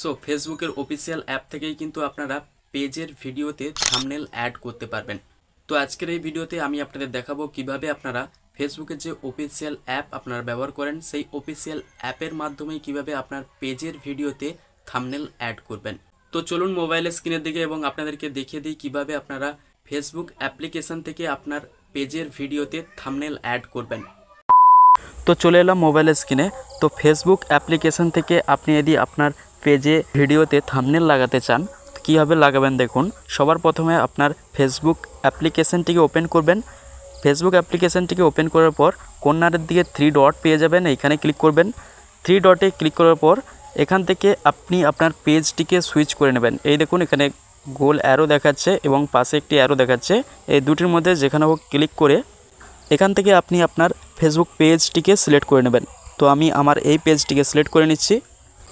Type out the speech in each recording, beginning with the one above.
So ফেসবুকের official app থেকেই কিন্তু আপনারা পেজের ভিডিওতে থাম্বনেল অ্যাড করতে পারবেন। তো আজকের এই ভিডিওতে আমি আপনাদের দেখাবো কিভাবে আপনারা ফেসবুকের যে অফিসিয়াল অ্যাপ আপনারা ব্যবহার করেন সেই অফিসিয়াল অ্যাপের মাধ্যমে কিভাবে আপনার পেজের ভিডিওতে থাম্বনেল অ্যাড করবেন। তো চলুন মোবাইলের স্ক্রিনের দিকে এবং আপনাদেরকে দেখিয়ে দিই কিভাবে আপনারা ফেসবুক অ্যাপ্লিকেশন থেকে আপনার পেজের ভিডিওতে থাম্বনেল অ্যাড করবেন। তো চলে এলাম মোবাইলের স্ক্রিনে। তো ফেসবুক অ্যাপ্লিকেশন থেকে আপনি যদি আপনার পেজে ভিডিওতে থাম্বনেল লাগাতে চান কীভাবে লাগাবেন দেখুন। সবার প্রথমে আপনার ফেসবুক অ্যাপ্লিকেশনটিকে ওপেন করবেন। ফেসবুক অ্যাপ্লিকেশনটিকে ওপেন করার পর কর্নারের দিকে 3 ডট পেয়ে যাবেন, এইখানে ক্লিক করবেন। 3 ডটে ক্লিক করার পর এখান থেকে আপনি আপনার পেজটিকে সুইচ করে নেবেন। এই দেখুন এখানে গোল অ্যারো দেখাচ্ছে এবং পাশে একটি অ্যারো দেখাচ্ছে, এই দুটির মধ্যে যেখানে হোক ক্লিক করে এখান থেকে আপনি আপনার ফেসবুক পেজটিকে সিলেক্ট করে নেবেন। তো আমি আমার এই পেজটিকে সিলেক্ট করে নিচ্ছি।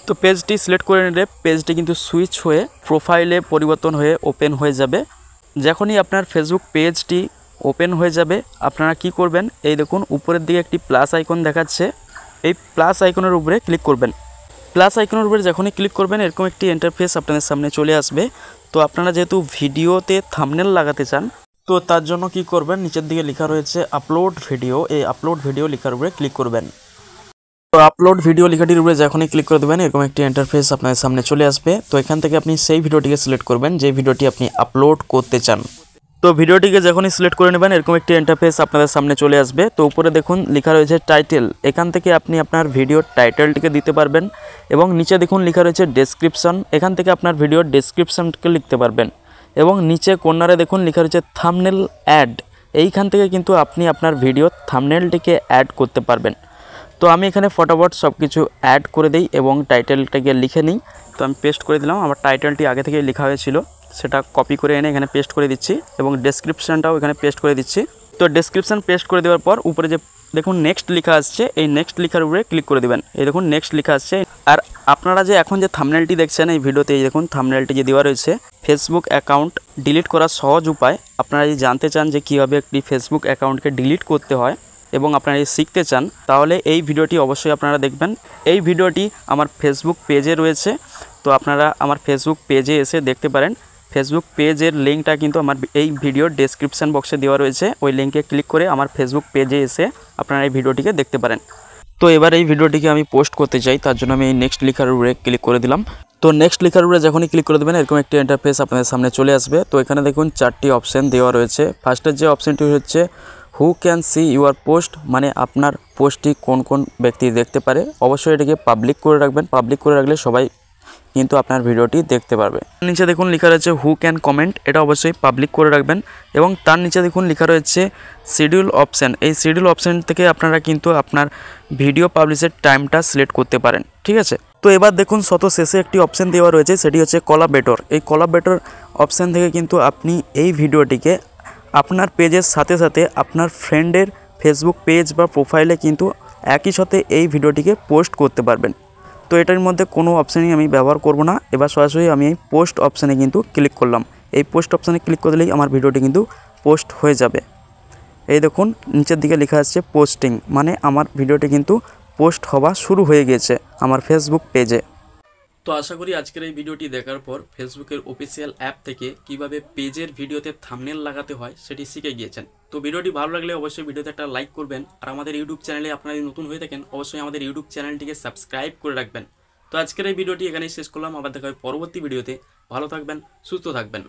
তো পেজটি সিলেক্ট করে নিলে পেজটি কিন্তু সুইচ হয়ে প্রোফাইলে পরিবর্তন হয়ে ওপেন হয়ে যাবে। যখনই আপনার ফেসবুক পেজটি ওপেন হয়ে যাবে আপনারা কি করবেন, এই দেখুন উপরের দিকে একটি প্লাস আইকন দেখাচ্ছে, এই প্লাস আইকনের উপরে ক্লিক করবেন। প্লাস আইকনের উপরে যখনই ক্লিক করবেন এরকম একটি ইন্টারফেস আপনাদের সামনে চলে আসবে। তো আপনারা যেহেতু ভিডিওতে থাম্বনেল লাগাতে চান তো তার জন্য কি করবেন, নিচের দিকে লেখা রয়েছে আপলোড ভিডিও, এই আপলোড ভিডিও লেখার উপরে ক্লিক করবেন। তো আপলোড ভিডিও লেখাটির উপরে যখনই ক্লিক করে দেবেন এরকম একটি ইন্টারফেস আপনাদের সামনে চলে আসবে। তো এখান থেকে আপনি সেই ভিডিওটিকে সিলেক্ট করবেন যে ভিডিওটি আপনি আপলোড করতে চান। তো ভিডিওটিকে যখনই সিলেক্ট করে নেবেন এরকম একটি ইন্টারফেস আপনাদের সামনে চলে আসবে। তো উপরে দেখুন লেখা রয়েছে টাইটেল, এখান থেকে আপনি আপনার ভিডিওর টাইটেলটিকে দিতে পারবেন এবং নিচে দেখুন লেখা রয়েছে ডেসক্রিপশন, এখান থেকে আপনার ভিডিওর ডেসক্রিপশনকে লিখতে পারবেন এবং নিচে কর্নারে দেখুন লেখা রয়েছে থাম্বনেল অ্যাড, এইখান থেকে কিন্তু আপনি আপনার ভিডিওর থাম্বনেলটিকে অ্যাড করতে পারবেন। তো আমি এখানে ফটাফট সব কিছু অ্যাড করে দিই এবং টাইটেলটাকে লিখে নিই। তো আমি পেস্ট করে দিলাম, আমার টাইটেলটি আগে থেকেই লেখা হয়েছিল সেটা কপি করে এনে এখানে পেস্ট করে দিচ্ছি এবং ডেসক্রিপশানটাও এখানে পেস্ট করে দিচ্ছি। তো ডেসক্রিপশান পেস্ট করে দেওয়ার পর উপরে যে দেখুন নেক্সট লেখা আসছে এই নেক্সট লেখার উপরে ক্লিক করে দেবেন। এই দেখুন নেক্সট লেখা আসছে। আর আপনারা যে এখন যে থাম্বনেলটি দেখছেন এই ভিডিওতে, এই দেখুন থাম্বনেলটি যে দেওয়া রয়েছে ফেসবুক অ্যাকাউন্ট ডিলিট করার সহজ উপায়। আপনারা যদি জানতে চান যে কীভাবে একটি ফেসবুক অ্যাকাউন্টকে ডিলিট করতে হয় এবং আপনারা যদি শিখতে চান তাহলে এই ভিডিওটি অবশ্যই আপনারা দেখবেন। এই ভিডিওটি আমার ফেসবুক পেজে রয়েছে, তো আপনারা আমার ফেসবুক পেজে এসে দেখতে পারেন। ফেসবুক পেজের লিঙ্কটা কিন্তু আমার এই ভিডিওর ডেসক্রিপশান বক্সে দেওয়া রয়েছে, ওই লিঙ্কে ক্লিক করে আমার ফেসবুক পেজে এসে আপনারা এই ভিডিওটিকে দেখতে পারেন। তো এবার এই ভিডিওটিকে আমি পোস্ট করতে চাই, তার জন্য আমি এই নেক্সট লেখার উপরে ক্লিক করে দিলাম। তো নেক্সট লেখার উপরে যখনই ক্লিক করে দেবেন এরকম একটি ইন্টারফেস আপনাদের সামনে চলে আসবে। তো এখানে দেখুন 4টি অপশান দেওয়া রয়েছে। ফার্স্টের যে অপশানটি হচ্ছে who can see your post, মানে আপনার পোস্টটি কোন কোন ব্যক্তি দেখতে পারে। অবশ্যই এটাকে পাবলিক করে রাখবেন, পাবলিক করে রাখলে সবাই কিন্তু আপনার ভিডিওটি দেখতে পারবে। নিচে দেখুন লেখা রয়েছে হু ক্যান কমেন্ট, এটা অবশ্যই পাবলিক করে রাখবেন এবং তার নিচে দেখুন লেখা রয়েছে শিডিউল অপশান, এই শিডিউল অপশান থেকে আপনারা কিন্তু আপনার ভিডিও পাবলিশের টাইমটা সিলেক্ট করতে পারেন, ঠিক আছে। তো এবার দেখুন শত শেষে একটি অপশান দেওয়া রয়েছে, সেটি হচ্ছে কোলাবরেটর। এই কোলাবরেটর অপশান থেকে কিন্তু আপনি এই ভিডিওটিকে আপনার পেজের সাথে সাথে আপনার ফ্রেন্ডের ফেসবুক পেজ বা প্রোফাইলে কিন্তু একই সাথে এই ভিডিওটিকে পোস্ট করতে পারবেন। তো এটার মধ্যে কোনো অপশানই আমি ব্যবহার করব না, এবার সরাসরি আমি এই পোস্ট অপশানে কিন্তু ক্লিক করলাম। এই পোস্ট অপশানে ক্লিক করে দিলেই আমার ভিডিওটি কিন্তু পোস্ট হয়ে যাবে। এই দেখুন নিচের দিকে লেখা আছে পোস্টিং, মানে আমার ভিডিওটি কিন্তু পোস্ট হওয়া শুরু হয়ে গিয়েছে আমার ফেসবুক পেজে। তো আশা করি আজকের এই ভিডিওটি দেখার পর ফেসবুকের অফিসিয়াল অ্যাপ থেকে কিভাবে পেজের ভিডিওতে থাম্বনেল লাগাতে হয় সেটি শিখে গিয়েছেন। তো ভিডিওটি ভালো লাগলে অবশ্যই ভিডিওতে একটা লাইক করবেন আর আমাদের ইউটিউব চ্যানেলে আপনারা যদি নতুন হয়ে থাকেন অবশ্যই আমাদের ইউটিউব চ্যানেলটিকে সাবস্ক্রাইব করে রাখবেন। তো আজকের এই ভিডিওটি এখানেই শেষ করলাম, আবার দেখা হবে পরবর্তী ভিডিওতে। ভালো থাকবেন, সুস্থ থাকবেন।